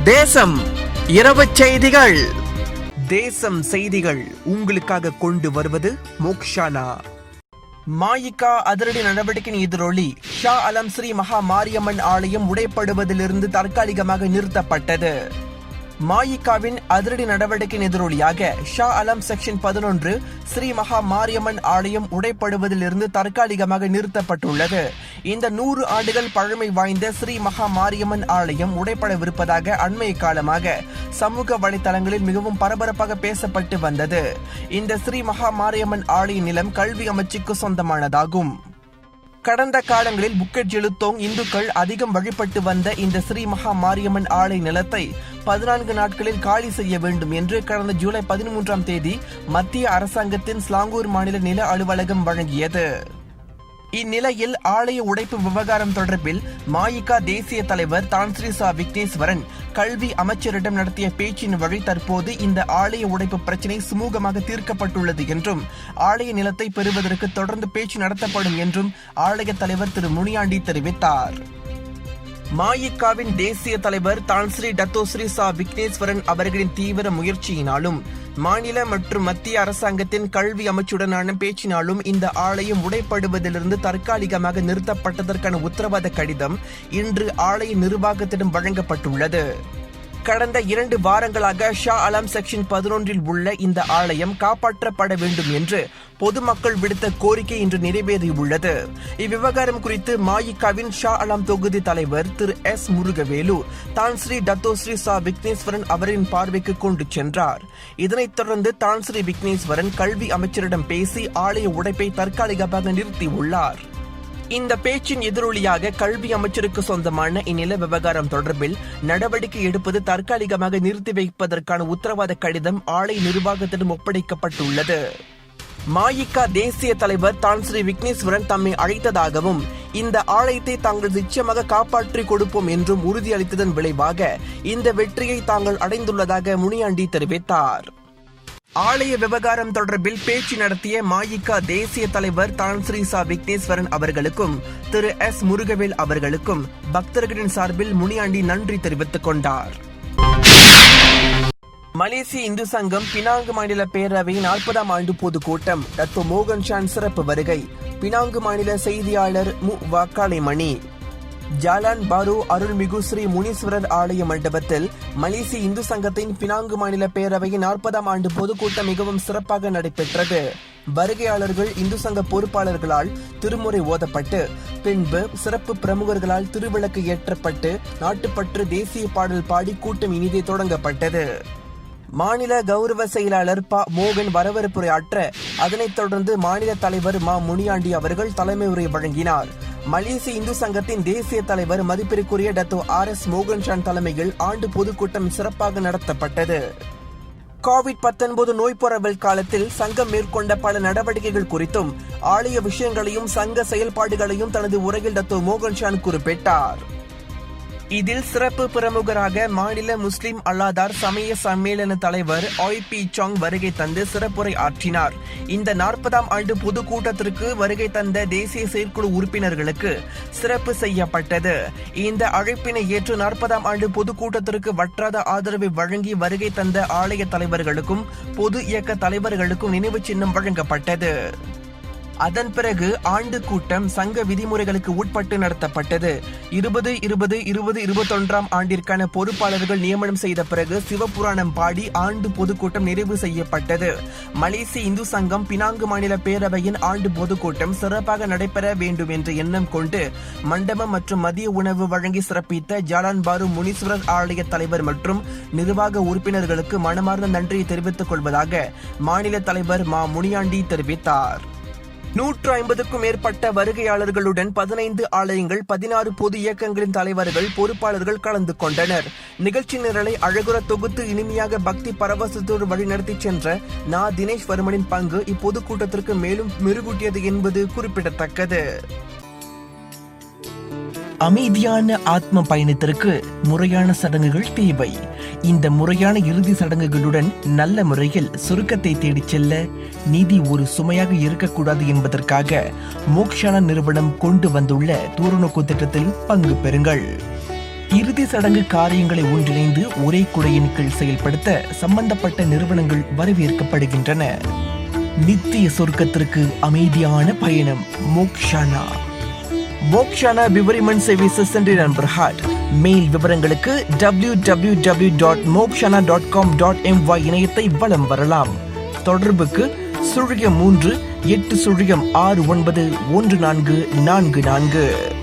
தேசம் இரவு செய்திகள். தேசம் செய்திகள் உங்களுக்காக கொண்டு வருவது மோக்ஷானா. மாயிகா அதிரடி நடவடிக்கையின் எதிரொலி ஷா அலம் ஸ்ரீ மகா மாரியம்மன் ஆலயம் உடைப்படுவதிலிருந்து தற்காலிகமாக நிறுத்தப்பட்டது. மாயிகாவின் அதிரடி நடவடிக்கையின் எதிரொலியாக ஷா அலம் செக்ஷன் 11 ஸ்ரீ மகா மாரியம்மன் ஆலயம் உடைப்படுவதிலிருந்து தற்காலிகமாக நிறுத்தப்பட்டுள்ளது. இந்த 100 ஆண்டுகள் பழமை வாய்ந்த ஸ்ரீ மகா மாரியம்மன் ஆலயம் உடைப்படவிருப்பதாக அண்மை காலமாக சமூக வலைதளங்களில் மிகவும் பரபரப்பாக பேசப்பட்டு வந்தது. இந்த ஸ்ரீ மகா மாரியம்மன் ஆலய நிலம் கல்வி அமைச்சுக்கு சொந்தமானதாகும். கடந்த காலங்களில் புக்கெட் ஜெலுத்தோங் இந்துக்கள் அதிகம் வழிபட்டு வந்த இந்த ஸ்ரீ மகா மாரியம்மன் ஆலய நிலத்தை 14 நாட்களில் காலி செய்ய வேண்டும் என்று கடந்த ஜூலை 13ஆம் தேதி மத்திய அரசாங்கத்தின் ஸ்லாங்கூர் மாநில நில அலுவலகம் வழங்கியது. இந்நிலையில் ஆலய உடைப்பு விவகாரம் தொடர்பில் மாயிகா தேசிய தலைவர் தான்ஸ்ரீ சா விக்னேஸ்வரன் கல்வி அமைச்சரிடம் நடத்திய பேச்சின் வழி தற்போது இந்த ஆலய உடைப்பு பிரச்சினை சுமூகமாக தீர்க்கப்பட்டுள்ளது என்றும் ஆலய நிலத்தை பெறுவதற்கு தொடர்ந்து பேச்சு நடத்தப்படும் என்றும் ஆலய தலைவர் திரு முனியாண்டி தெரிவித்தார். மாயிகாவின் தேசிய தலைவர் தான்ஸ்ரீ டத்தோஸ்ரீ சா விக்னேஸ்வரன் அவர்களின் தீவிர முயற்சியினாலும் மாநில மற்றும் மத்திய அரசாங்கத்தின் கல்வி அமைச்சுடனான பேச்சினாலும் இந்த ஆலயம் உடைப்படுவதிலிருந்து தற்காலிகமாக நிறுத்தப்பட்டதற்கான உத்தரவாத கடிதம் இன்று ஆலய நிர்வாகத்திடம் வழங்கப்பட்டுள்ளது. கடந்த 2 வாரங்களாக ஷா அலம் செக்ஷன் 11 உள்ள இந்த ஆலயம் காப்பாற்றப்பட வேண்டும் என்று பொதுமக்கள் விடுத்த கோரிக்கை இன்று நிறைவேறியுள்ளது. இவ்விவகாரம் குறித்து மாயிகாவின் ஷா அலம் தொகுதி தலைவர் திரு எஸ் முருகவேலு தான்ஸ்ரீ டத்தோஸ்ரீ சா விக்னேஸ்வரன் அவரின் பார்வைக்கு கொண்டு சென்றார். இதனைத் தொடர்ந்து தான்ஸ்ரீ விக்னேஸ்வரன் கல்வி அமைச்சரிடம் பேசி ஆலய உடைப்பை தற்காலிகமாக நிறுத்தியுள்ளார். இந்த பேச்சின் எதிரொலியாக கல்வி அமைச்சருக்கு சொந்தமான இந்நில விவகாரம் தொடர்பில் நடவடிக்கை எடுப்பது தற்காலிகமாக நிறுத்தி வைப்பதற்கான உத்தரவாத கடிதம் ஆலய நிர்வாகத்திடம் ஒப்படைக்கப்பட்டுள்ளது. மாயிகா தேசிய தலைவர் தான்ஸ்ரீ விக்னேஸ்வரன் தம்மை அழைத்ததாகவும் இந்த ஆலயத்தை தாங்கள் நிச்சயமாக காப்பாற்றி கொடுப்போம் என்றும் உறுதியளித்ததன் விளைவாக இந்த வெற்றியை தாங்கள் அடைந்துள்ளதாக முனியாண்டி தெரிவித்தார். ஆலய விவகாரம் தொடர்பில் பேச்சு நடத்திய மாயிகா தேசிய தலைவர் தான்ஸ்ரீ சா விக்னேஸ்வரன் அவர்களுக்கும் திரு எஸ் முருகவேல் அவர்களுக்கும் பக்தர்களின் சார்பில் முனியாண்டி நன்றி தெரிவித்துக் கொண்டார். மலேசிய இந்து சங்கம் பினாங்கு மாநில பேரவையின் 40ஆம் ஆண்டு பொதுக்கூட்டம் டத்தோ மோகன் ஷான் சிறப்பு வருகை. பினாங்கு மாநில செய்தியாளர் மு வாக்காளைமணி. ஜாலான் பாரு அருள்மிகு ஸ்ரீ முனீஸ்வரர் ஆலய மண்டபத்தில் மலேசிய இந்து சங்கத்தின் பினாங்கு மாநில பேரவையின் 40ஆம் ஆண்டு பொதுக்கூட்டம் மிகவும் சிறப்பாக நடைபெற்றது. வருகையாளர்கள் இந்து சங்க பொறுப்பாளர்களால் திருமுறை ஓதப்பட்டு பின்பு சிறப்பு பிரமுகர்களால் திருவிளக்கு ஏற்றப்பட்டு நாட்டுப்பற்று தேசிய பாடல் பாடி கூட்டம் இனிதே தொடங்கப்பட்டது. மாநில கௌரவ செயலாளர் ப மோகன் வரவேற்புரையாற்ற அதனைத் தொடர்ந்து மாநில தலைவர் மா முனியாண்டி அவர்கள் தலைமை உரை வழங்கினார். மலேசிய இந்து சங்கத்தின் தேசிய தலைவர் மதிப்பிற்குரிய டத்தோ RS மோகன் ஷான் தலைமையில் ஆண்டு பொதுக்கூட்டம் சிறப்பாக நடத்தப்பட்டது. கோவிட்-19 நோய் பரவல் காலத்தில் சங்கம் மேற்கொண்ட பல நடவடிக்கைகள் குறித்தும் ஆலய விஷயங்களையும் சங்க செயல்பாடுகளையும் தனது உரையில் டத்தோ மோகன் ஷான் குறிப்பிட்டார். இதில் சிறப்பு பிரமுகராக மாநில முஸ்லிம் அல்லாதார் சமய சம்மேளன தலைவர் OIP சாங் வருகை தந்து சிறப்புரை ஆற்றினார். இந்த 40ஆம் ஆண்டு பொதுக்கூட்டத்திற்கு வருகை தந்த தேசிய செயற்குழு உறுப்பினர்களுக்கு சிறப்பு செய்யப்பட்டது. இந்த அழைப்பினை ஏற்று 40ஆம் ஆண்டு பொதுக்கூட்டத்திற்கு வற்றாத ஆதரவை வழங்கி வருகை தந்த ஆலய தலைவர்களுக்கும் பொது இயக்க தலைவர்களுக்கும் நினைவு சின்னம் வழங்கப்பட்டது. அதன் பிறகு ஆண்டு கூட்டம் சங்க விதிமுறைகளுக்கு உட்பட்டு நடத்தப்பட்டது. 2020-2021 ஆண்டிற்கான பொறுப்பாளர்கள் நியமனம் செய்த பிறகு சிவபுராணம் பாடி ஆண்டு பொதுக்கூட்டம் நிறைவு செய்யப்பட்டது. மலேசிய இந்து சங்கம் பினாங்கு மாநில பேரவையின் ஆண்டு பொதுக்கூட்டம் சிறப்பாக நடைபெற வேண்டும் என்ற எண்ணம் கொண்டு மண்டபம் மற்றும் மதிய உணவு வழங்கி சிறப்பித்த ஜாலான் பாரு முனீஸ்வரர் ஆலய தலைவர் மற்றும் நிர்வாக உறுப்பினர்களுக்கு மனமார்ந்த நன்றியை தெரிவித்துக் கொள்வதாக மாநில தலைவர் மா முனியாண்டி தெரிவித்தார். 150க்கும் மேற்பட்ட வருகையாளர்களுடன் 15 ஆலயங்கள் 16 பொது இயக்கங்களின் தலைவர்கள் பொறுப்பாளர்கள் கலந்து கொண்டனர். நிகழ்ச்சி நிரலை அழகுற தொகுத்து இனிமையாக பக்தி பரவசத்தோடு வழிநடத்தி சென்ற தினேஷ் வர்மனின் பங்கு இப்பொதுக்கூட்டத்திற்கு மேலும் மெருகூட்டியது என்பது குறிப்பிடத்தக்கது. அமைதியான ஆத்ம பயணத்திற்கு முறையான சடங்குகள் தேவை. இந்த முறையான இறுதி சடங்குகளுடன் நல்ல முறையில் சுருக்கத்தை தேடிச் செல்ல நிதி ஒரு சுமையாக இருக்கக்கூடாது என்பதற்காக மோக்ஷானா நிறுவனம் கொண்டு வந்துள்ள தூரநோக்கு திட்டத்தில் பங்கு பெறுங்கள். இறுதி சடங்கு காரியங்களை ஒன்றிணைந்து ஒரே குடையின் கீழ் செயல்படுத்த சம்பந்தப்பட்ட நிறுவனங்கள் வரவேற்கப்படுகின்றன. நித்திய சொர்க்கத்திற்கு அமைதியான பயணம். Mokshana. Mokshana பிவரிமன் services centre in Berhad. மேல் விவரங்களுக்கு www.mokshana.com.my இணையத்தை வலம் வரலாம். தொடர்புக்கு 03-8069144.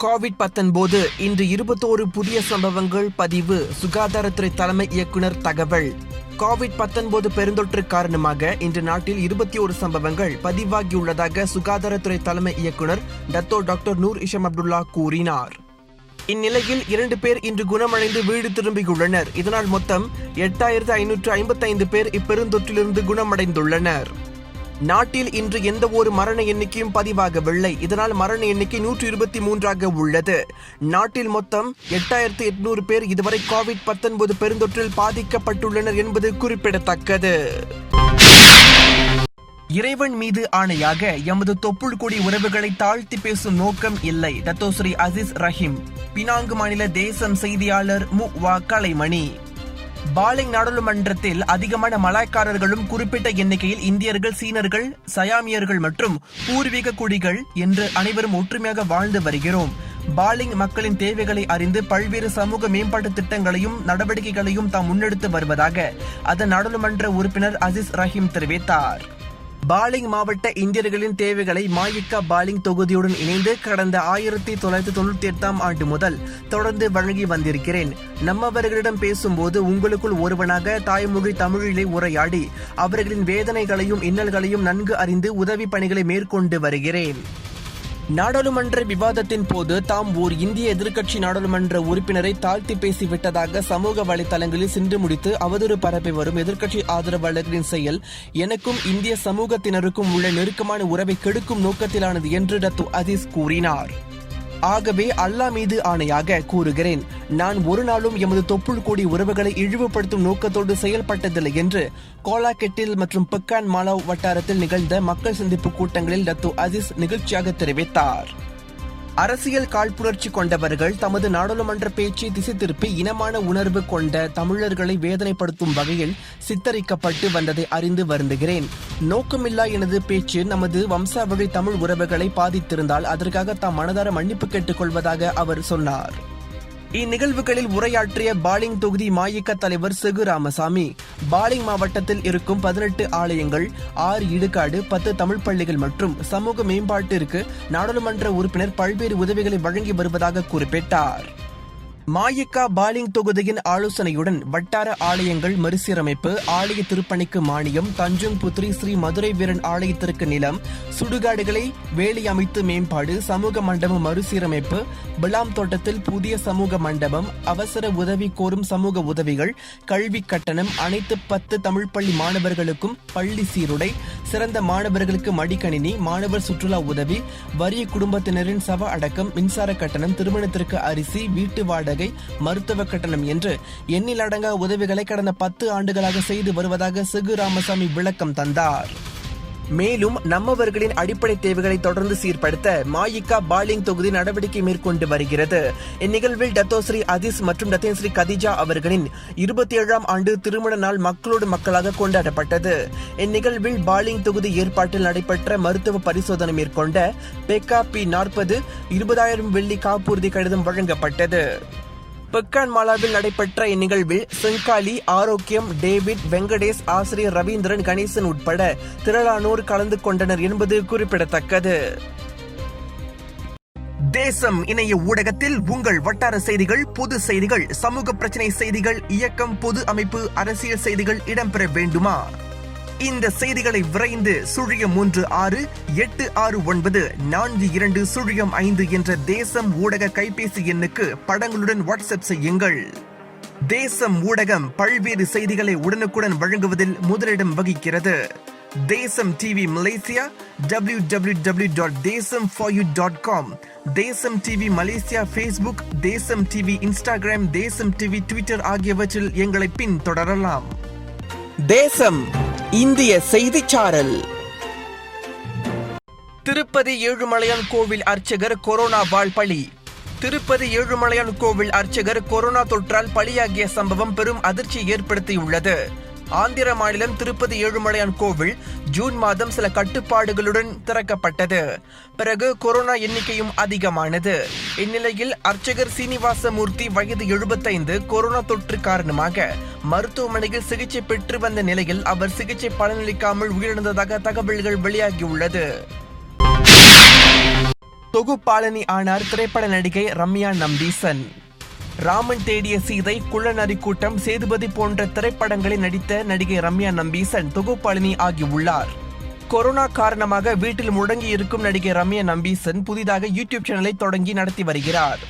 கோவிட்-19 இன்று 21 புதிய சம்பவங்கள் பதிவு. சுகாதாரத்துறை தலைமை இயக்குனர் தகவல். கோவிட்-19 பெருந்தொற்று காரணமாக இன்று நாட்டில் 21 சம்பவங்கள் பதிவாகியுள்ளதாக சுகாதாரத்துறை தலைமை இயக்குனர் டாக்டர் நூர் இஷம் அப்துல்லா கூறினார். இந்நிலையில் 2 பேர் இன்று குணமடைந்து வீடு திரும்பியுள்ளனர். இதனால் மொத்தம் 8555 பேர் இப்பெருந்தொற்றிலிருந்து குணமடைந்துள்ளனர். நாட்டில் இன்று எந்த ஒரு மரண எண்ணிக்கையும் பதிவாகவில்லை. இதனால் மரண எண்ணிக்கை 123 உள்ளது. நாட்டில் மொத்தம் 8800 பேர் இதுவரை கோவிட்-19 பெருந்தொற்றில் பாதிக்கப்பட்டுள்ளனர் என்பது குறிப்பிடத்தக்கது. இறைவன் மீது ஆணையாக எமது தொப்புள் கொடி உறவுகளை தாழ்த்தி பேசும் நோக்கம் இல்லை. டத்தோஸ்ரீ அசீஸ் ரஹீம். பினாங்கு மாநில தேசம் செய்தியாளர் மு.வா. கலைமணி. பாலிங் நாடாளுமன்றத்தில் அதிகமான மலாய்க்காரர்களும் குறிப்பிட்ட எண்ணிக்கையில் இந்தியர்கள், சீனர்கள், சயாமியர்கள் மற்றும் பூர்வீக குடிகள் என்று அனைவரும் ஒற்றுமையாக வாழ்ந்து வருகிறோம். பாலிங் மக்களின் தேவைகளை அறிந்து பல்வேறு சமூக மேம்பாட்டு திட்டங்களையும் நடவடிக்கைகளையும் தாம் முன்னெடுத்து வருவதாக அதன் நாடாளுமன்ற உறுப்பினர் அசீஸ் ரஹீம் தெரிவித்தார். பாலிங் மாவட்ட இந்தியர்களின் தேவைகளை மாயிக்கா பாலிங் தொகுதியுடன் இணைந்து கடந்த 1998 ஆண்டு முதல் தொடர்ந்து வழங்கி வந்திருக்கிறேன். நம்மவர்களிடம் பேசும்போது உங்களுக்குள் ஒருவனாக தாய்மொழி தமிழிலே உரையாடி அவர்களின் வேதனைகளையும் இன்னல்களையும் நன்கு அறிந்து உதவி பணிகளை மேற்கொண்டு வருகிறேன். நாடாளுமன்ற விவாதத்தின் போது தாம் ஓர் இந்திய எதிர்க்கட்சி நாடாளுமன்ற உறுப்பினரை தாழ்த்தி பேசிவிட்டதாக சமூக வலைதளங்களில் சென்று முடித்து அவதூறு பரப்பி வரும் எதிர்க்கட்சி ஆதரவாளர்களின் செயல் எனக்கும் இந்திய சமூகத்தினருக்கும் உள்ள நெருக்கமான உறவை கெடுக்கும் நோக்கத்திலானது என்று டாக்டர் அசீஸ் கூறினார். ஆகவே அல்லாஹ் மீது ஆணையாக கூறுகிறேன், நான் ஒரு நாளும் எமது தொப்புள் கொடி உறவுகளை இழிவுபடுத்தும் நோக்கத்தோடு செயல்பட்டதில்லை என்று கோலாகெட்டில் மற்றும் பெக்கான் மாலாவ் வட்டாரத்தில் நிகழ்ந்த மக்கள் சந்திப்பு கூட்டங்களில் டாக்டர் அசீஸ் நிகழ்ச்சியாக தெரிவித்தார். அரசியல் காழ்ப்புணர்ச்சி கொண்டவர்கள் தமது நாடாளுமன்ற பேச்சை திசை திருப்பி இனமான உணர்வு கொண்ட தமிழர்களை வேதனைப்படுத்தும் வகையில் சித்தரிக்கப்பட்டு வந்ததை அறிந்து வருந்துகிறேன். நோக்கமில்லா எனது பேச்சு நமது வம்சாவழி தமிழ் உறவுகளை பாதித்திருந்தால் அதற்காக தாம் மனதார மன்னிப்பு கேட்டுக் கொள்வதாக அவர் சொன்னார். இந்நிகழ்வுகளில் உரையாற்றிய பாலிங் தொகுதி மாயிக்க தலைவர் செகு ராமசாமி, பாலிங் மாவட்டத்தில் இருக்கும் 18 ஆலயங்கள், 6 இடுகாடு, 10 தமிழ் பள்ளிகள் மற்றும் சமூக மேம்பாட்டிற்கு நாடாளுமன்ற உறுப்பினர் பல்வேறு உதவிகளை வழங்கி வருவதாக குறிப்பிட்டார். மாயிக்கா பாலிங் தொகுதியின் ஆலோசனையுடன் வட்டார ஆலயங்கள் மறுசீரமைப்பு, ஆலய திருப்பணிக்கு மானியம், தஞ்சோங் புத்ரி ஸ்ரீ மதுரை வீரன் ஆலயத்திற்கு நிலம், சுடுகாடுகளை வேலி அமைத்து மேம்பாடு, சமூக மண்டபம் மறுசீரமைப்பு, பிளாம் தோட்டத்தில் புதிய சமூக மண்டபம், அவசர உதவி கோரும் சமூக உதவிகள், கல்வி கட்டணம், அனைத்து 10 தமிழ் பள்ளி மாணவர்களுக்கும் பள்ளி சீருடை, சிறந்த மாணவர்களுக்கு மடிக்கணினி, மாணவர் சுற்றுலா உதவி, வறிய குடும்பத்தினரின் சவ அடக்கம், மின்சார கட்டணம், திருமணத்திற்கு அரிசி, வீட்டு வாடகை, மருத்துவ கட்டணம் என்று எண்ணிலடங்கா உதவிகளை கடந்த 10 ஆண்டுகளாக செய்து வருவதாக செகு ராமசாமி விளக்கம் தந்தார். மேலும் நம்மவர்களின் அடிப்படை தேவைகளை தொடர்ந்து சீர்படுத்த மாயிக்கா பாலிங் தொகுதி நடவடிக்கை மேற்கொண்டு வருகிறது. இந்நிகழ்வில் டத்தோஸ்ரீ அசீஸ் மற்றும் டத்தேஸ்ரீ கதிஜா அவர்களின் 27ஆம் ஆண்டு திருமண நாள் மக்களோடு மக்களாக கொண்டாடப்பட்டது. இந்நிகழ்வில் பாலிங் தொகுதி ஏற்பாட்டில் நடைபெற்ற மருத்துவ பரிசோதனை மேற்கொண்ட பெக்கா P40 20,000 வெள்ளி காப்புறுதி கடிதம் வழங்கப்பட்டது. பெக்கான் மாலாவில் நடைபெற்ற இந்நிகழ்வில் செங்காலி, ஆரோக்கியம், டேவிட், வெங்கடேஷ், ஆசிரியர் ரவீந்திரன், கணேசன் உட்பட திரளானோர் கலந்து கொண்டனர் என்பது குறிப்பிடத்தக்கது. தேசம் இணைய ஊடகத்தில் உங்கள் வட்டார செய்திகள், பொது செய்திகள், சமூக பிரச்சனை செய்திகள், இயக்கம், பொது அமைப்பு, அரசியல் செய்திகள் இடம்பெற வேண்டுமா? இந்த செய்திகளை விரைந்து 01368694205 என்ற தேசம் ஊடக கைபேசி எண்ணுக்கு படங்களுடன் வாட்ஸ்அப் செய்யுங்கள். தேசம் ஊடகம் பல்வேறு செய்திகளை உடனுக்குடன் வழங்குவதில் முதலிடம் வகிக்கிறது. தேசம் டிவி மலேசியா www.desamforyou.com, தேசம் டிவி மலேசியா ஃபேஸ்புக், தேசம் டிவி இன்ஸ்டாகிராம், தேசம் டிவி ட்விட்டர் ஆகியவற்றில் எங்களை பின்தொடரலாம். தேசம் இந்திய செய்திச்சாரல். திருப்பதி ஏழுமலையான் கோவில் அர்ச்சகர் கொரோனா வால் பலி. திருப்பதி ஏழுமலையான் கோவில் அர்ச்சகர் கொரோனா தொற்றால் பலியாகிய சம்பவம் பெரும் அதிர்ச்சியை ஏற்படுத்தியுள்ளது. ஆந்திர மாநிலம் திருப்பதி ஏழுமலையான் கோவில் ஜூன் மாதம் சில கட்டுப்பாடுகளுடன் திறக்கப்பட்டது. பிறகு கொரோனா எண்ணிக்கையும் அதிகமானது. இந்நிலையில் அர்ச்சகர் சீனிவாசமூர்த்தி வயது 75 கொரோனா தொற்று காரணமாக மருத்துவமனையில் சிகிச்சை பெற்று வந்த நிலையில் அவர் சிகிச்சை பலனளிக்காமல் உயிரிழந்ததாக தகவல்கள் வெளியாகியுள்ளது. தொகுப்பாளினி ஆனார் திரைப்பட நடிகை ரம்யா நம்பீசன். ராமன் தேடிய சீதை, குள்ளநரி கூட்டம், சேதுபதி போன்ற திரைப்படங்களில் நடித்த நடிகை ரம்யா நம்பீசன் தொகுப்பாளினி ஆகியுள்ளார். கொரோனா காரணமாக வீட்டில் முடங்கி இருக்கும் நடிகை ரம்யா நம்பீசன் புதிதாக யூடியூப் சேனலை தொடங்கி நடத்தி வருகிறார்.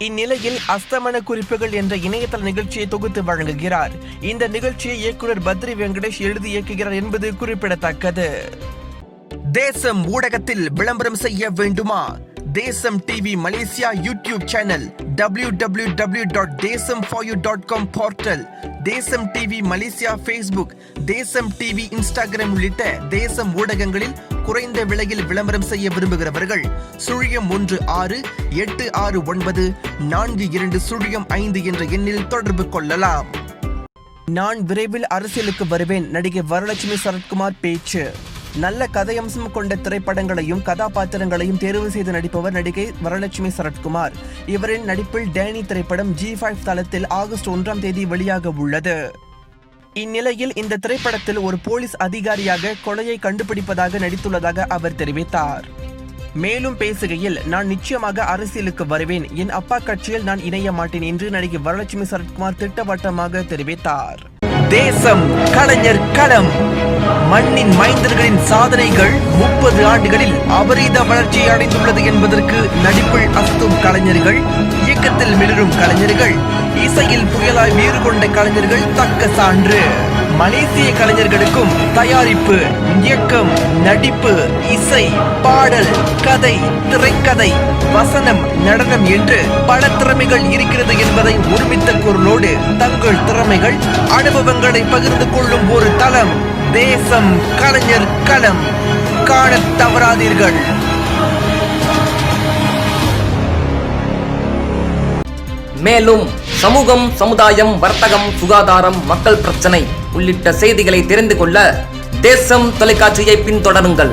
இந்நிலையில் அஸ்தமன குறிப்புகள் என்ற இணையதள நிகழ்ச்சியை தொகுத்து வழங்குகிறார். இந்த நிகழ்ச்சியை இயக்குனர் பத்ரி வெங்கடேஷ் எழுதி இயக்குகிறார் என்பது குறிப்பிடத்தக்கது. தேசம் ஊடகத்தில் விளம்பரம் செய்ய வேண்டுமா? தேசம் TV Malaysia YouTube channel, www.desamforyou.com portal, தேசம் டிவி மலேசியா ஃபேஸ்புக், தேசம் டிவி இன்ஸ்டாகிராம் உள்ளிட்ட தேசம் ஊடகங்களில் குறைந்த விலையில் விளம்பரம் செய்ய விரும்புகிறவர்கள் 0168694205 என்ற எண்ணில் தொடர்பு கொள்ளலாம். நான் விரைவில் அரசியலுக்கு வருவேன். நடிகை வரலட்சுமி சரத்குமார் பேச்சு. நல்ல கதையம்சம் கொண்ட திரைப்படங்களையும் கதாபாத்திரங்களையும் தேர்வு செய்து நடிப்பவர் நடிகை வரலட்சுமி சரத்குமார். இவரின் நடிப்பில் டேனி திரைப்படம் G5 தளத்தில் ஆகஸ்ட் 1 வெளியாக உள்ளது. இந்நிலையில் இந்த திரைப்படத்தில் ஒரு போலீஸ் அதிகாரியாக கொலையை கண்டுபிடிப்பதாக நடித்துள்ளதாக அவர் தெரிவித்தார். மேலும் பேசுகையில், நான் நிச்சயமாக அரசியலுக்கு வருவேன். என் அப்பா கட்சியில் நான் இணைய மாட்டேன் என்று நடிகை வரலட்சுமி சரத்குமார் திட்டவட்டமாக தெரிவித்தார். தேசம் கலைஞர் களம். மண்ணின் மைந்தர்களின் சாதனைகள் 30 ஆண்டுகளில் அபரீத வளர்ச்சியை அடைந்துள்ளது என்பதற்கு நடிப்பில் அசத்தும் கலைஞர்கள், இயக்கத்தில் மிளரும் கலைஞர்கள், இசையில் புயலாய் வீறு கொண்ட கலைஞர்கள் தக்க சான்று. மலேசிய கலைஞர்களுக்கும் தயாரிப்பு, இயக்கம், நடிப்பு, இசை, பாடல், கதை, திரைக்கதை, வசனம், நடனம் என்று பல திறமைகள் இருக்கிறது என்பதை ஒருமித்த குரலோடு தங்கள் திறமைகள், அனுபவங்களை பகிர்ந்து கொள்ளும் ஒரு தளம் தேசம் கலைஞர் களம். காணத் தவறாதீர்கள். மேலும் சமூகம், சமுதாயம், வர்த்தகம், சுகாதாரம், மக்கள் பிரச்சனை உள்ளிட்ட செய்திகளை தெரிந்து கொள்ள தேசம் தொலைக்காட்சியை பின்தொடருங்கள்.